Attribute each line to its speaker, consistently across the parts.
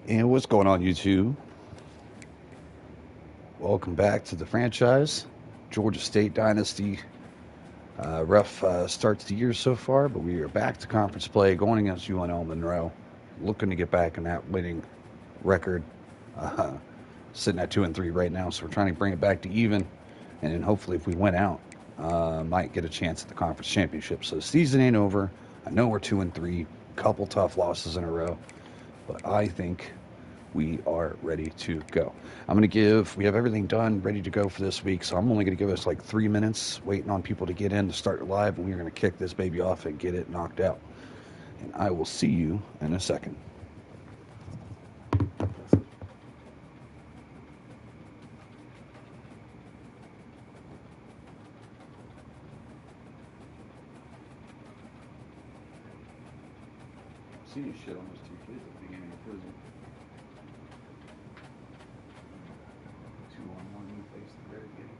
Speaker 1: And what's going on, YouTube? Welcome back to the franchise. Georgia State Dynasty. Rough start to the year so far, but we are back to conference play going against UNL Monroe. Looking to get back in that winning record. Uh, Sitting at 2-3 right now, so we're trying to bring it back to even. And then hopefully, if we win out, might get a chance at the conference championship. So the season ain't over. I know we're 2-3, couple tough losses in a row, but I think we are ready to go. We have everything done, ready to go for this week, so I'm only going to give us like 3 minutes, waiting on people to get in to start live, and we're going to kick this baby off and get it knocked out. And I will see you in a second. I've seen you shit on those two kids at the beginning of prison. 2-on-1 in the face at the very beginning.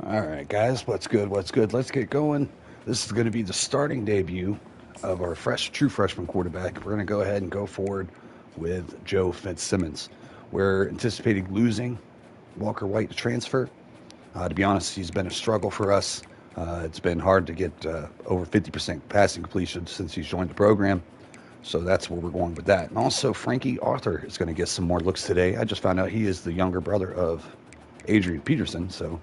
Speaker 1: All right, guys, what's good? What's good? Let's get going. This is going to be the starting debut of our true freshman quarterback. We're going to go ahead and go forward with Joe Fitzsimmons. We're anticipating losing Walker White to transfer. To be honest, he's been a struggle for us. It's been hard to get over 50% passing completion since he's joined the program. So that's where we're going with that. And also, Frankie Arthur is going to get some more looks today. I just found out he is the younger brother of Adrian Peterson. So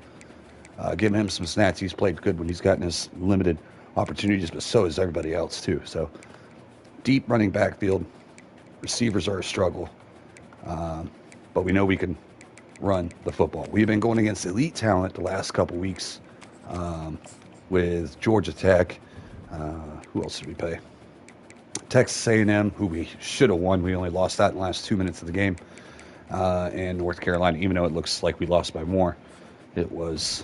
Speaker 1: giving him some snaps. He's played good when he's gotten his limited opportunities, but so is everybody else too. So deep running backfield. Receivers are a struggle. But we know we can run the football. We've been going against elite talent the last couple weeks with Georgia Tech. Who else did we play? Texas A&M, who we should have won. We only lost that in the last 2 minutes of the game. And North Carolina, even though it looks like we lost by more, it was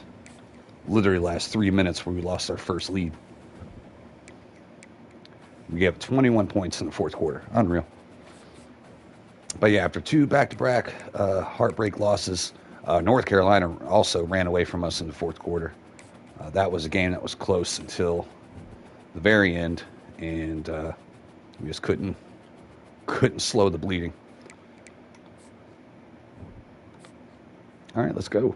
Speaker 1: literally last 3 minutes where we lost our first lead. We gave 21 points in the fourth quarter. Unreal. But yeah, after two back-to-back heartbreak losses, North Carolina also ran away from us in the fourth quarter. That was a game that was close until the very end, and we just couldn't slow the bleeding. All right, let's go.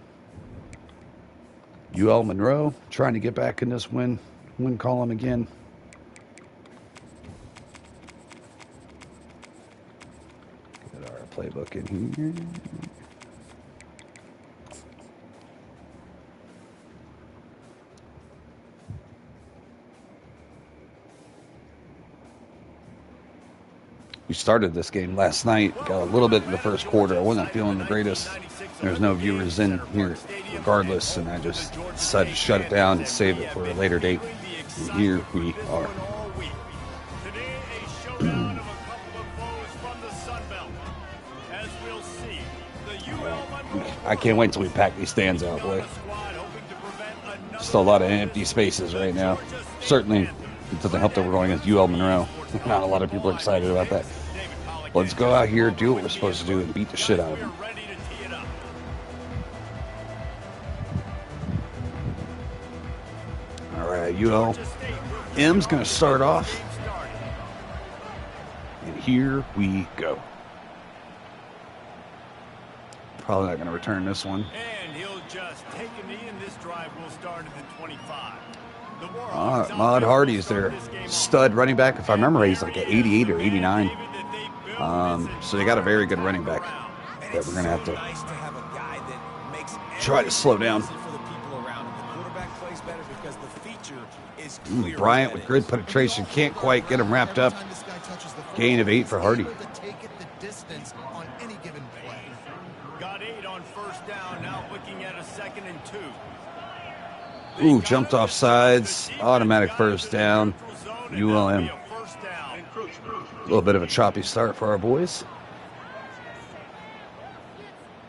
Speaker 1: UL Monroe trying to get back in this win column again. Get our playbook in here. we started this game last night. Got a little bit in the first quarter. I wasn't feeling the greatest. There's no viewers in here regardless, and I just decided to shut it down and save it for a later date. And here we are. I can't wait till we pack these stands out, boy. Just a lot of empty spaces right now. Certainly, it doesn't help that we're going against UL Monroe. Not a lot of people are excited about that. Let's go out here, do what we're supposed to do, and beat the shit out of them. All right, UL. M's going to start off. And here we go. Probably not going to return this one.
Speaker 2: And he'll just take a knee, and this drive will start at the 25.
Speaker 1: Maud Hardy's their stud running back. If I remember, he's like an 88 or 89. So they got a very good running back that we're going to have to try to slow down. Bryant with grid penetration. Can't quite get him wrapped up. Gain of 8 for Hardy.
Speaker 2: Got 8 on first down. Now looking at a 2nd and 2.
Speaker 1: Ooh, jumped off sides. Automatic first down. ULM. A little bit of a choppy start for our boys.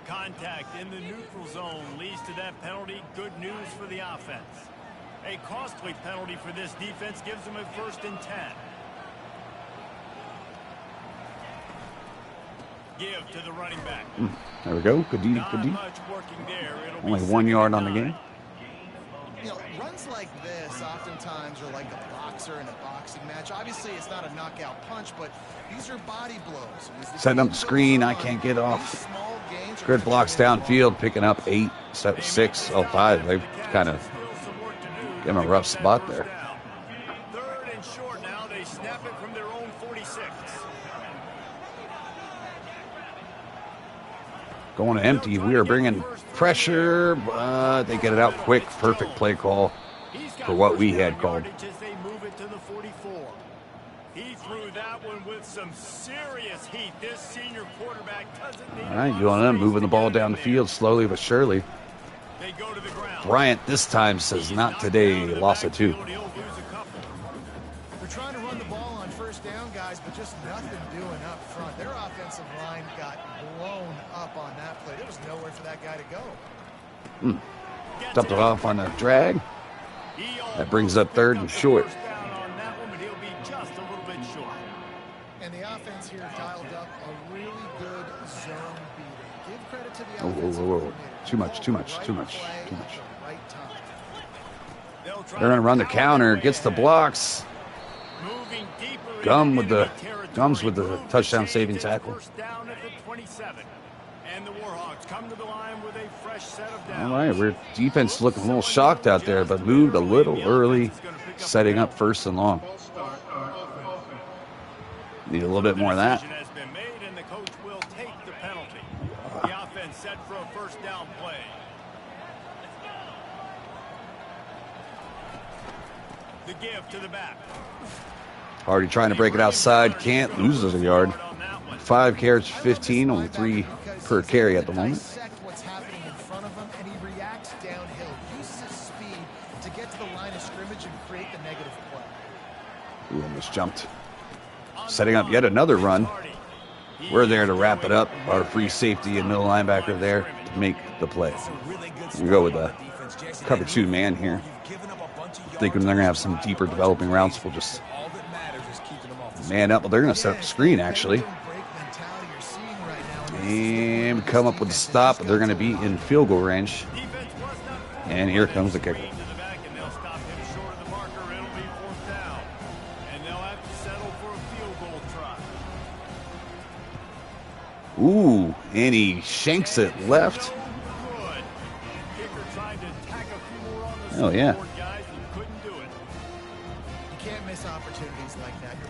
Speaker 2: Contact in the neutral zone leads to that penalty. Good news for the offense. A costly penalty for this defense gives them a 1st and 10. Give to the running back.
Speaker 1: There we go. Good D. Good D. Only 1 yard on the game.
Speaker 3: You know, runs like this oftentimes are like a boxer in a boxing match. Obviously, it's not a knockout punch, but these are body blows.
Speaker 1: Setting up the screen. I can't get off. Grid blocks downfield, picking up 8, 6, 5. They kind of give him a rough spot there.
Speaker 2: 3rd and short now. They snap it from their own 46.
Speaker 1: Going to empty. We are bringing pressure, but they get it out quick. Perfect play call for what we had called.
Speaker 2: He threw that one with some serious heat. This senior quarterback doesn't need.
Speaker 1: All right, ULM moving the ball down the field slowly but surely.
Speaker 2: They go to the ground.
Speaker 1: Bryant this time says not today. Loss of 2.
Speaker 3: They're trying to run the ball on first down, guys, but just nothing doing up front. Their offensive line got blown up on that play. There was nowhere for that guy to go.
Speaker 1: Dumped it off on a drag. That brings up 3rd and short.
Speaker 3: And the offense here dialed up a really good zone beating. Give credit to the offense.
Speaker 1: Whoa. Too much. They're going to run the counter. Gets the blocks. Gums with the touchdown saving tackle. All right, we're defense looking a little shocked out there, but moved a little early, setting up 1st and long. Need a little bit more of that.
Speaker 2: The offense set for a 1st down play. The give to the back.
Speaker 1: Hardy trying to break it outside. Can't. Loses a yard. 5 carries, 15. Only 3 per carry at the moment.
Speaker 3: What's happening in front of him, and he reacts downhill. Uses his speed to get to the line of scrimmage and create the negative play.
Speaker 1: Ooh, almost jumped. Setting up yet another run. We're there to wrap it up. Our free safety and middle linebacker there to make the play. We go with a cover 2 man here. Thinking they're going to have some deeper developing routes. We'll just man up. Well, they're going to set up the screen, actually. And come up with a stop. They're going to be in field goal range. And here comes the kicker. Ooh, and he shanks it left. Oh, yeah.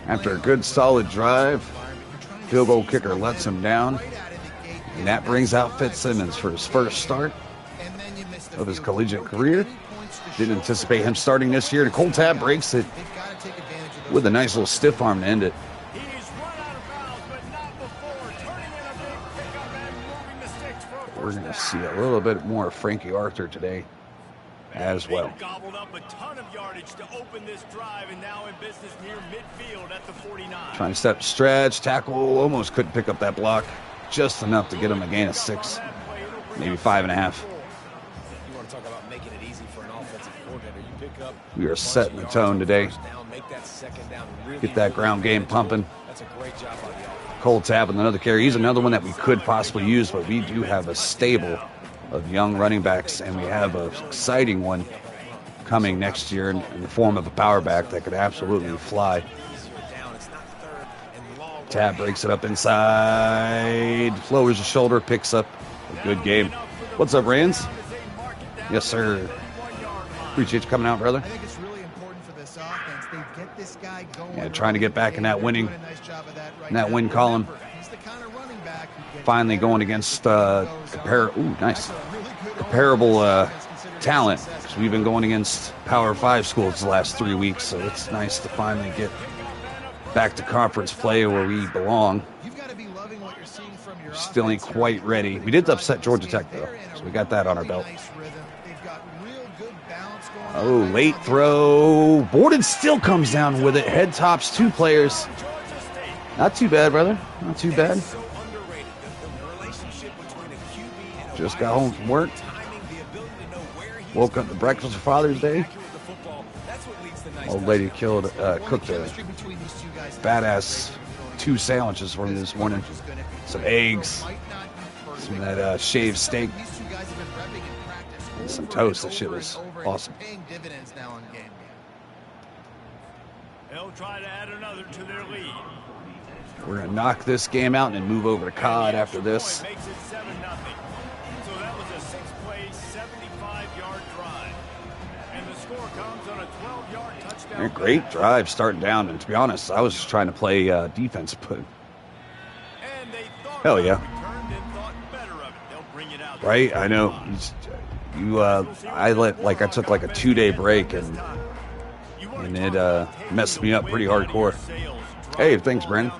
Speaker 1: After a good, solid drive, field goal kicker lets him down. And that brings out Fitzsimmons for his first start of his collegiate career. Didn't anticipate him starting this year. Nicole Tab breaks it with a nice little stiff arm to end it. we're going to see a little bit more of Frankie Arthur today as well.
Speaker 2: They gobbled up a ton of yardage to open this drive, and now in business near midfield at the 49.
Speaker 1: Trying to step stretch, tackle, almost couldn't pick up that block. Just enough to get him a gain of 6, maybe 5.5.
Speaker 4: You want to talk about making it easy for an offensive coordinator. You pick up.
Speaker 1: We are setting the tone today. Get that ground game pumping.
Speaker 4: That's a great job by the offense.
Speaker 1: Cole tapping another carry. He's another one that we could possibly use, but we do have a stable of young running backs, and we have an exciting one coming next year in the form of a power back that could absolutely fly. Tab breaks it up inside, lowers the shoulder, picks up a good game. What's up, Rands? Yes, sir. Appreciate you coming out, brother.
Speaker 3: I think it's really important for this offense. They get this guy going.
Speaker 1: Yeah, trying to get back in that winning,
Speaker 3: right
Speaker 1: in that win column.
Speaker 3: He's the kind of running back who gets
Speaker 1: Finally going against comparable talent. So we've been going against Power 5 schools the last 3 weeks, so it's nice to finally get back to conference play where we belong.
Speaker 3: You've got to be loving what you're seeing from your
Speaker 1: Still ain't quite ready. We did upset Georgia Tech, though, so we got that on our belt. Oh, late throw. Borden still comes down with it. Head tops 2 players. Not too bad, brother. Not too bad. Just got home from work. Woke up to breakfast for Father's Day. Old lady cooked a badass 2 sandwiches for me this morning. Some eggs, some of that shaved steak, and some toast. That shit was awesome.
Speaker 2: They'll try to add another to their lead.
Speaker 1: We're going to knock this game out and then move over to COD after this.
Speaker 2: Makes it 7-0. So that was a 6-play, 75-yard drive. And the score comes on a 12-yard touchdown.
Speaker 1: Great drive starting down. And to be honest, I was just trying to play defense, but hell yeah. Right? I know. I took like a 2-day break and it messed me up pretty hardcore. Hey, thanks, Brandon.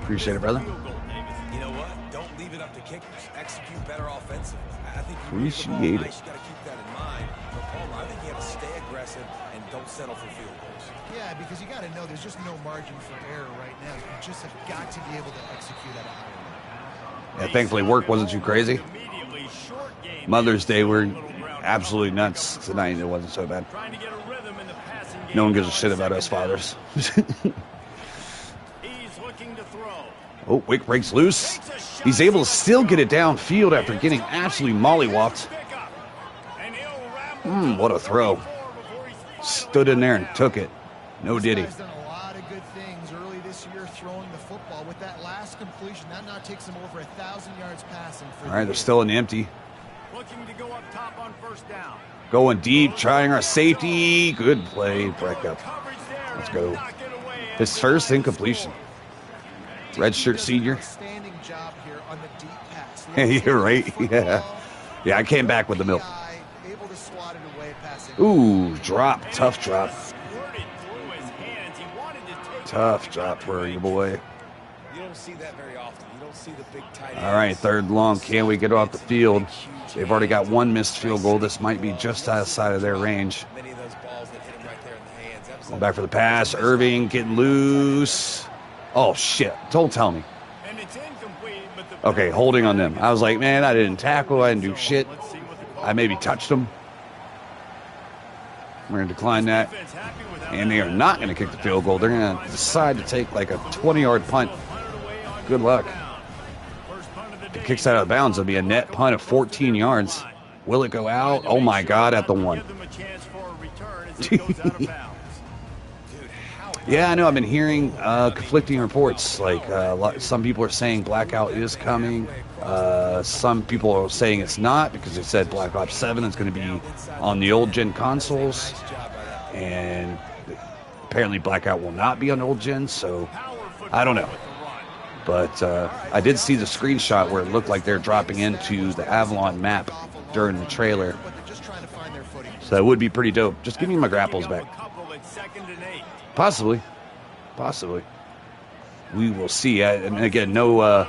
Speaker 1: Appreciate it, brother.
Speaker 4: You know what? Don't leave it up to kickers. Execute better offensively. I think
Speaker 1: Appreciate it.
Speaker 4: You got to keep that in mind. But Palmer, I think you have to stay aggressive and don't settle for field goals.
Speaker 3: Yeah, because you got to know there's just no margin for error right now. You just have got to be able to execute at a high level.
Speaker 1: Yeah, thankfully work wasn't too crazy. Mother's Day, we're absolutely nuts tonight. It wasn't so bad. No one gives a shit about us fathers. Oh, Wick breaks loose. He's able to still get it downfield after getting absolutely mollywopped. What a throw. Stood in there and took it. No diddy.
Speaker 3: He's done a lot of good things early this year throwing the football. With that last completion, that now takes him over 1,000 yards passing.
Speaker 1: All right, they're still in the empty.
Speaker 2: Looking to go up top on first down.
Speaker 1: Going deep, trying our safety. Good play, break up. Let's go. His first incompletion. Redshirt senior.
Speaker 3: Outstanding job here on the deep pass.
Speaker 1: You're right. Yeah, I came back with the milk.
Speaker 3: Able to swat it away, passing.
Speaker 1: Ooh, drop. Tough drop. Tough drop for you, boy.
Speaker 4: You don't see that very often. You don't see the big tight ends.
Speaker 1: All right, 3rd long. Can we get off the field? They've already got 1 missed field goal. This might be just outside of their range.
Speaker 4: Many of those balls that hit him right there in the hands.
Speaker 1: Going back for the pass. Irving getting loose. Oh, shit. Don't tell me. Okay, holding on them. I was like, man, I didn't tackle. I didn't do shit. I maybe touched them. We're going to decline that. And they are not going to kick the field goal. They're going to decide to take like a 20-yard punt. Good luck. If it kicks out of bounds, it'll be a net punt of 14 yards. Will it go out? Oh, my God, at the 1. Yeah, I know. I've been hearing conflicting reports. Like some people are saying Blackout is coming. Some people are saying it's not because they said Black Ops 7 is going to be on the old gen consoles, and apparently Blackout will not be on old gen. So I don't know. But I did see the screenshot where it looked like they're dropping into the Avalon map during the trailer. So that would be pretty dope. Just give me my grapples back. Possibly. We will see. And again, no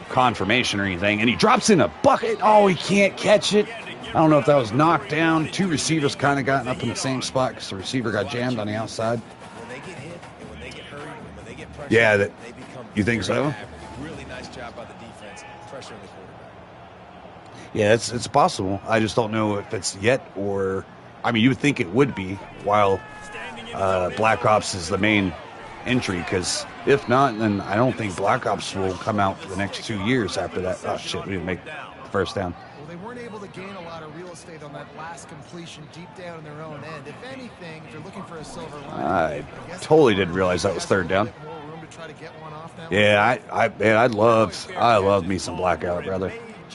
Speaker 1: confirmation or anything, and he drops in a bucket. Oh, he can't catch it. I don't know if that was knocked down. Two receivers kind of gotten up in the same spot because the receiver got jammed on the outside.
Speaker 4: When they get hit and when they get hurried and when they get pressured,
Speaker 1: Yeah,
Speaker 4: they become
Speaker 1: you think so?
Speaker 4: average. Really nice job by the defense pressuring the quarterback.
Speaker 1: Yeah, it's possible. I just don't know if it's yet or... I mean, you would think it would be while Black Ops is the main entry, because if not, then I don't think Black Ops will come out for the next 2 years after that. Oh, shit, we didn't make the first down.
Speaker 3: Well, they weren't able to gain a lot of real estate on that last completion deep down in their own end. If anything, if you're looking for a silver lining,
Speaker 1: I totally didn't realize that was third down. Yeah, I love me some Blackout, brother.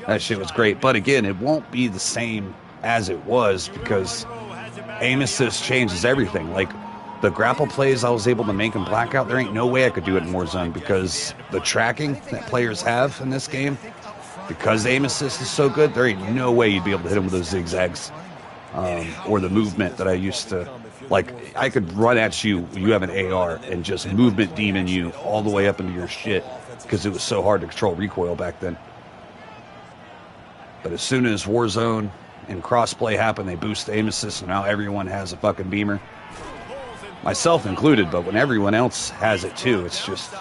Speaker 1: That shit was great. But again, it won't be the same as it was because aim assist changes everything. Like the grapple plays I was able to make in Blackout, there ain't no way I could do it in Warzone because the tracking that players have in this game, because aim assist is so good, there ain't no way you'd be able to hit them with those zigzags or the movement that I used to. Like, I could run at you, you have an AR, and just movement demon you all the way up into your shit because it was so hard to control recoil back then. But as soon as Warzone and crossplay happen, they boost the aim assist, and now everyone has a fucking beamer. Myself included, but when everyone else has it too, it's just,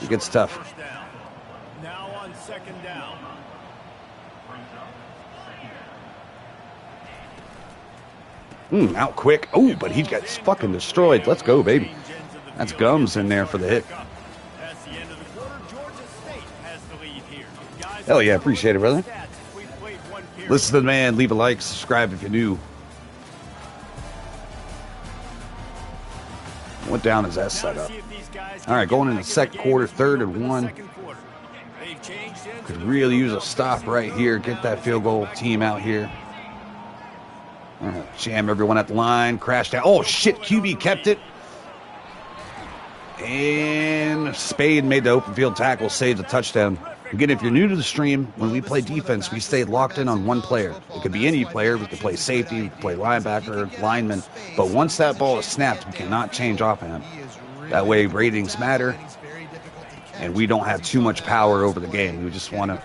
Speaker 1: it gets tough.
Speaker 2: Now on second down.
Speaker 1: Out quick. Oh, but he got fucking destroyed. Let's go, baby. That's Gums in there for the hit.
Speaker 2: That's the end of the quarter. Georgia State has the lead here. Guys,
Speaker 1: Hell yeah, appreciate it, brother.
Speaker 2: we've played one period.
Speaker 1: Listen to the man. Leave a like, subscribe if you're new. What down is that set up? All right, going in the second quarter, 3rd and 1. Could really use a stop right here. Get that field goal team out here. Jam everyone at the line. Crash down. Oh, shit. QB kept it. And Spade made the open field tackle. Saved a touchdown. Again, if you're new to the stream, when we play defense, we stay locked in on one player. It could be any player. We could play safety. We could play linebacker, lineman. But once that ball is snapped, we cannot change off of him. That way, ratings matter. And we don't have too much power over the game. We just want to...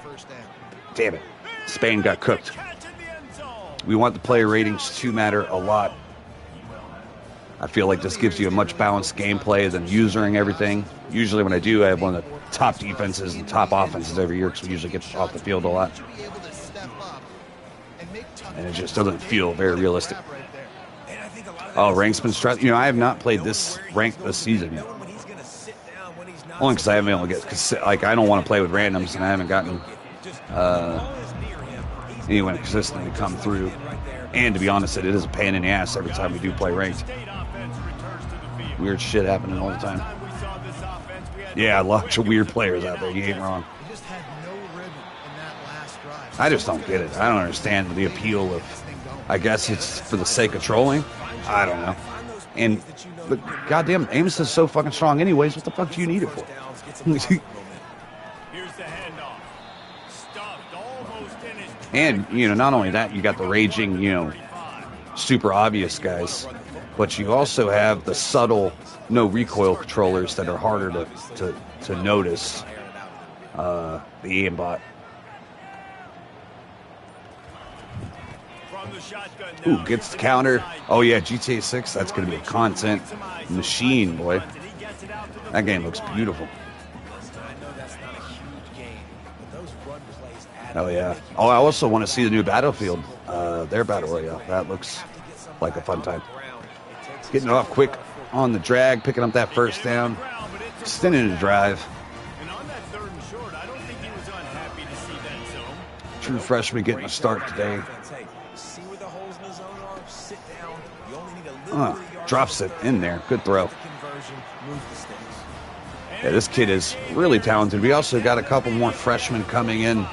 Speaker 1: Damn it. Spain got cooked. We want the player ratings to matter a lot. I feel like this gives you a much balanced gameplay than usering everything. Usually when I do, I have one of the top defenses and top offenses every year because we usually get off the field a lot. And it just doesn't feel very realistic. Oh, Ranksman Strat. You know, I have not played this rank this season yet. Only because I haven't been able to get... Cause, like, I don't want to play with randoms, and I haven't gotten... anyone consistently come through. And to be honest, it is a pain in the ass every time we do play ranked. Weird shit happening all the time. Yeah, lots of weird players out there. You ain't wrong. I just don't get it. I don't understand the appeal of... I guess it's for the sake of trolling. I don't know. And but goddamn, Amos is so fucking strong anyways. What the fuck do you need it for? And, you know, not only that, you got the raging, you know, super obvious guys, but you also have the subtle no recoil controllers that are harder to notice. The aimbot. Ooh, gets the counter. Oh yeah, GTA 6, that's going to be a content machine, boy. That game looks beautiful. Oh yeah. Oh, I also want to see the new Battlefield, their Battle Royale. That looks like a fun time. Getting it off quick on the drag, picking up that first down, extending the drive. True freshman getting a start today. Drops it in there. Good throw. Yeah, this kid is really talented. We also got a couple more freshmen coming in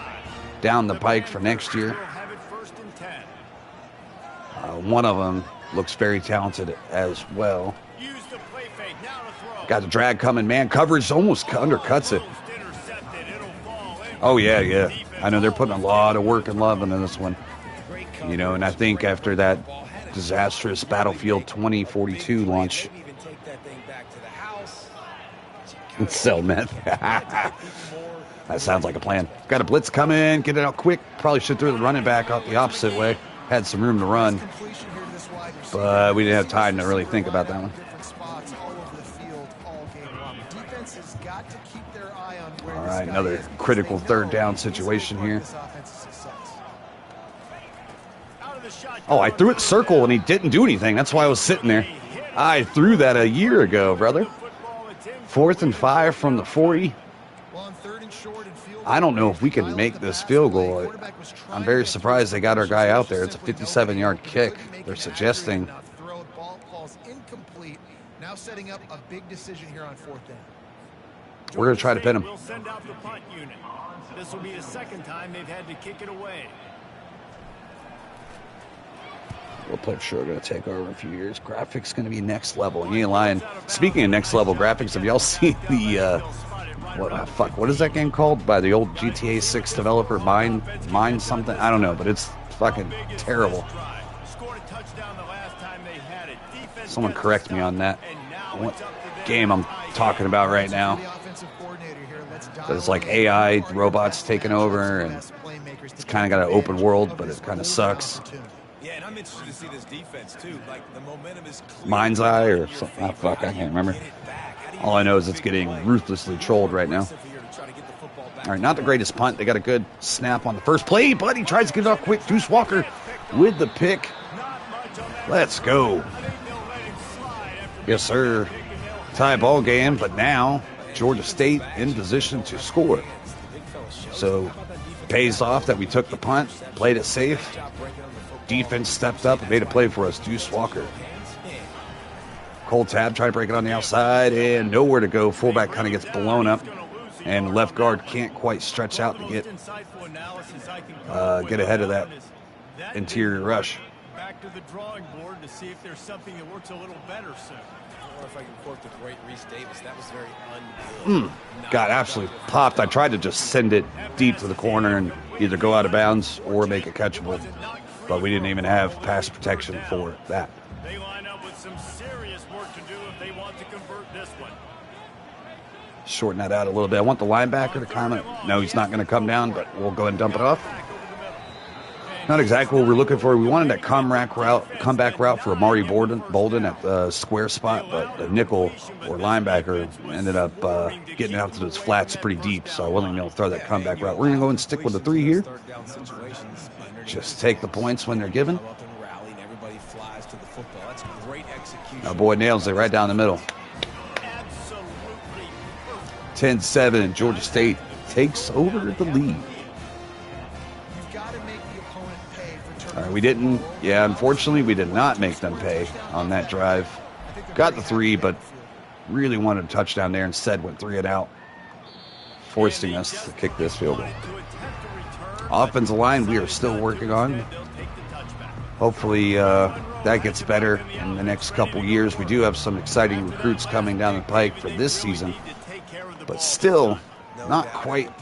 Speaker 1: down the pike for next year. One of them looks very talented as well. Got the drag coming, man. Coverage almost undercuts it. Oh, yeah, yeah. I know they're putting a lot of work and love into this one. You know, and I think after that disastrous Battlefield 2042 launch, sell meth. That sounds like a plan. Got a blitz coming, get it out quick. Probably should throw the running back out the opposite way. Had some room to run, but we didn't have time to really think about that one. All right, another critical third down situation here. Oh, I threw it circle and he didn't do anything. That's why I was sitting there. I threw that a year ago, brother. 4th and 5 from the 40. I don't know if we can make this field goal. I'm very surprised they got our guy out there. It's a 57-yard kick. They're suggesting.
Speaker 3: Now setting up a big decision here on 4th down.
Speaker 1: We're going to try to pin him.
Speaker 2: We'll send out the punt unit. This will be the second time they've had to kick it away.
Speaker 1: We'll put sure going to take over a few years. Graphics going to be next level. You ain't lying. Speaking of next level graphics, have y'all seen the what is that game called by the old GTA 6 developer? Mine something? I don't know, but it's fucking terrible. Someone correct me on that. What game I'm talking about right now? It's like AI robots taking over, and it's kind of got an open world, but it kind of sucks.
Speaker 4: Yeah, and I'm interested to see this defense too. Like the momentum is clear.
Speaker 1: Mind's Eye or something. Oh, fuck, I can't remember. All I know is it's getting ruthlessly trolled right now. All right, not the greatest punt. They got a good snap on the first play, but he tries to get it off quick. Deuce Walker with the pick. Let's go. Yes, sir. Tie ball game, but now Georgia State in position to score. So pays off that we took the punt, played it safe. Defense stepped up and made a play for us. Deuce Walker. Cole Tab trying to break it on the outside and nowhere to go. Fullback kind of gets blown up, and left guard can't quite stretch out to get ahead of that interior rush.
Speaker 2: Back to the drawing board to see if there's something that works a little better soon.
Speaker 4: Or if I can quote the great Reese Davis, that was very ungood.
Speaker 1: Got absolutely popped. I tried to just send it deep to the corner and either go out of bounds or make it catchable, but we didn't even have pass protection for that.
Speaker 2: They line up with some serious work to do if they want to convert this one.
Speaker 1: Shorten that out a little bit. I want the linebacker to comment. No, he's not going to come down, but we'll go ahead and dump it off. Not exactly what we're looking for. We wanted that comeback route for Amari Bolden at the square spot, but the nickel or linebacker ended up getting out to those flats pretty deep, so I wasn't able to throw that comeback route. We're going to go and stick with the 3 here. Just take the points when they're given. Our boy nails it right down the middle. 10-7, and Georgia State takes over the lead. All right, we didn't. Yeah, unfortunately, we did not make them pay on that drive. Got the 3, but really wanted a touchdown there. Instead, went 3 and out, forcing us to kick this field goal. Offensive line, we are still working on. Hopefully, that gets better in the next couple years. We do have some exciting recruits coming down the pike for this season, but still not quite.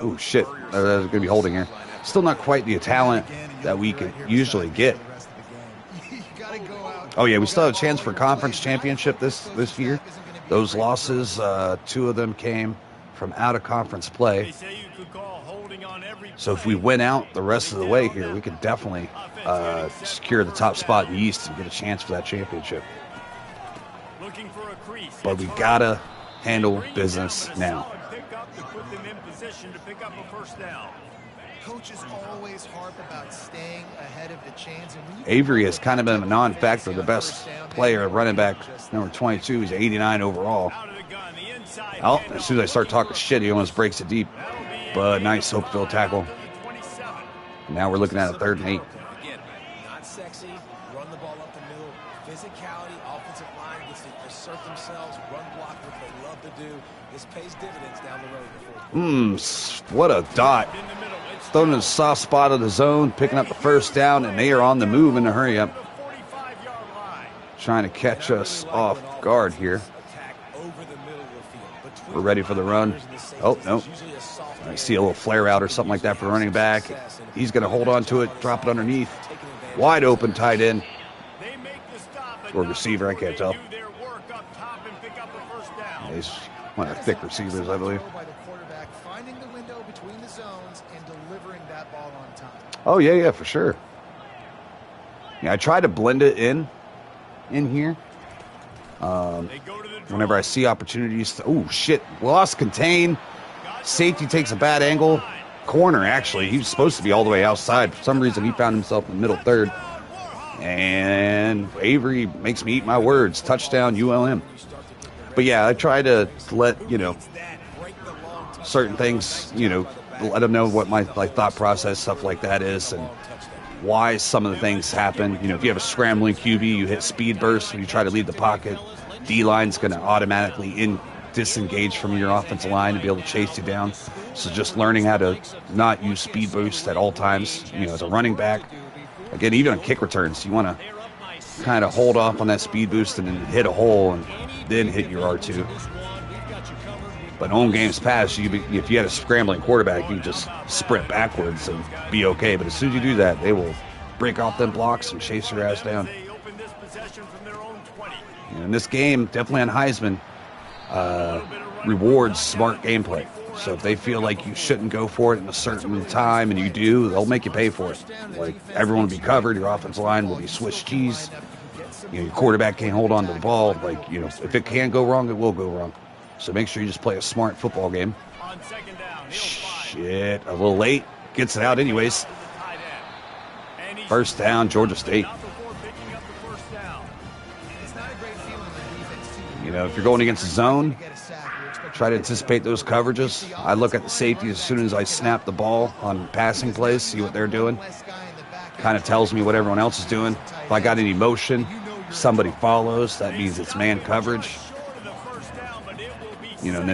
Speaker 1: Oh shit! I was going to be holding here. Still not quite the talent that we could usually get. Oh yeah, we still have a chance for conference championship this year. Those losses, 2 of them came from out of conference play. So if we win out the rest of the way here, we could definitely secure the top spot in the East and get a chance for that championship. But we gotta handle business now.
Speaker 3: Coaches always harp about staying ahead of the chains.
Speaker 1: Avery has kind of been a non-factor. The best player, running back, number 22, he's 89 overall. Oh, as soon as I start talking shit, he almost breaks it deep. But nice hope-filled tackle. Now we're looking at a 3rd and 8.
Speaker 4: Again, not sexy, run the ball up the middle, physicality, offensive line gets to assert themselves, run block, what they love to do. This pays dividends down the road.
Speaker 1: What a dot. Thrown in the soft spot of the zone, picking up the first down, and they are on the move in a hurry up. Trying to catch us off guard here. We're ready for the run. Oh, no. I see a little flare out or something like that for the running back. He's going to hold on to it, drop it underneath. Wide open, tight end. Or receiver, I can't tell. He's one of the thick receivers, I believe. Oh, yeah, for sure. Yeah, I try to blend it in here. Whenever I see opportunities. Oh, shit. Lost contain. Safety takes a bad angle. Corner, actually. He was supposed to be all the way outside. For some reason, he found himself in the middle third. And Avery makes me eat my words. Touchdown, ULM. But, yeah, I try to let, certain things, let them know what my thought process, stuff like that is, and why some of the things happen. If you have a scrambling QB, you hit speed burst when you try to leave the pocket. D-line's going to automatically disengage from your offensive line to be able to chase you down. So just learning how to not use speed boost at all times, as a running back. Again, even on kick returns, you want to kind of hold off on that speed boost and then hit a hole and then hit your R2. But on games past, if you had a scrambling quarterback, you can just sprint backwards and be okay. But as soon as you do that, they will break off them blocks and chase your ass down. And this game, definitely on Heisman, rewards smart gameplay. So if they feel like you shouldn't go for it in a certain time and you do, they'll make you pay for it. Like, everyone will be covered, your offensive line will be Swiss cheese. Your quarterback can't hold on to the ball. Like, if it can go wrong, it will go wrong. So make sure you just play a smart football game. Shit, a little late. Gets it out anyways. First down, Georgia State. If you're going against the zone, try to anticipate those coverages. I look at the safety as soon as I snap the ball on passing plays, see what they're doing. Kind of tells me what everyone else is doing. If I got any motion, somebody follows, that means it's man coverage.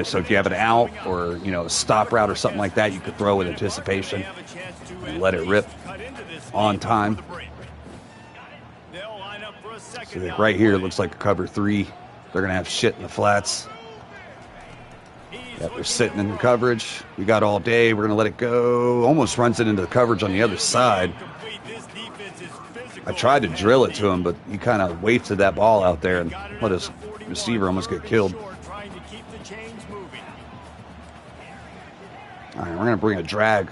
Speaker 1: So if you have an out or, a stop route or something like that, you could throw with anticipation and let it rip on time. So like right here, it looks like a cover 3. They're going to have shit in the flats. Yep, they're sitting in the coverage. We got all day. We're going to let it go. Almost runs it into the coverage on the other side. I tried to drill it to him, but he kind of wafted that ball out there and let his receiver almost get killed. All right, we're going to bring a drag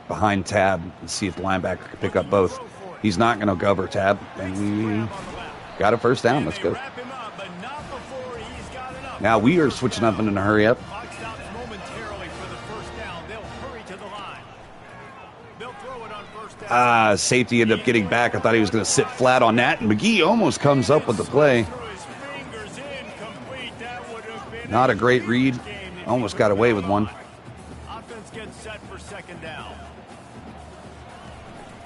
Speaker 1: behind Tab and see if the linebacker can pick up both. He's not going to cover Tab, and we got a first down. Let's go. Now we are switching up in a hurry up. Safety ended up getting back. I thought he was going to sit flat on that, and McGee almost comes up with the play. Not a great read. Almost got away with one.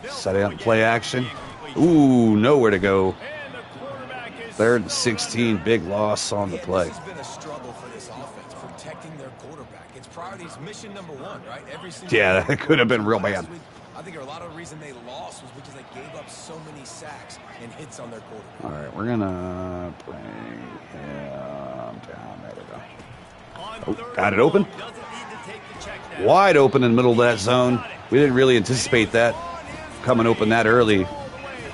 Speaker 1: Set out play action. Ooh, nowhere to go. 3rd and 16, big loss on the play.
Speaker 4: It's been a struggle for this offense, protecting their quarterback. It's priorities mission number 1, right?
Speaker 1: Yeah, that could have been real bad.
Speaker 4: I think a lot of the reason they lost was because they gave up so many sacks and hits on their quarterback.
Speaker 1: All right, we're going to bring him down. There we go. Oh, got it open. Wide open in the middle of that zone. We didn't really anticipate that coming open that early.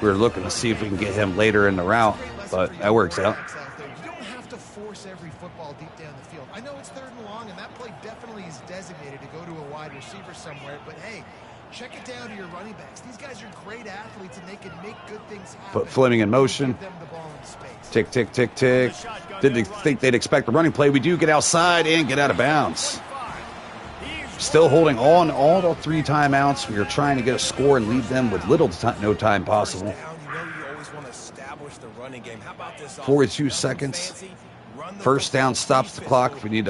Speaker 1: We were looking to see if we can get him later in the route, but that works out.
Speaker 3: You don't have to force every football deep down the field. I know it's 3rd and long, and that play definitely is designated to go to a wide receiver somewhere, but hey, check it down to your running backs. These guys are great athletes, and they can make good things happen.
Speaker 1: Put Fleming in motion. Tick, tick, tick, tick. Didn't think they'd expect the running play. We do get outside and get out of bounds. Still holding on all 3 timeouts. We are trying to get a score and lead them with no time possible. 42 seconds. First down stops the clock. If we need to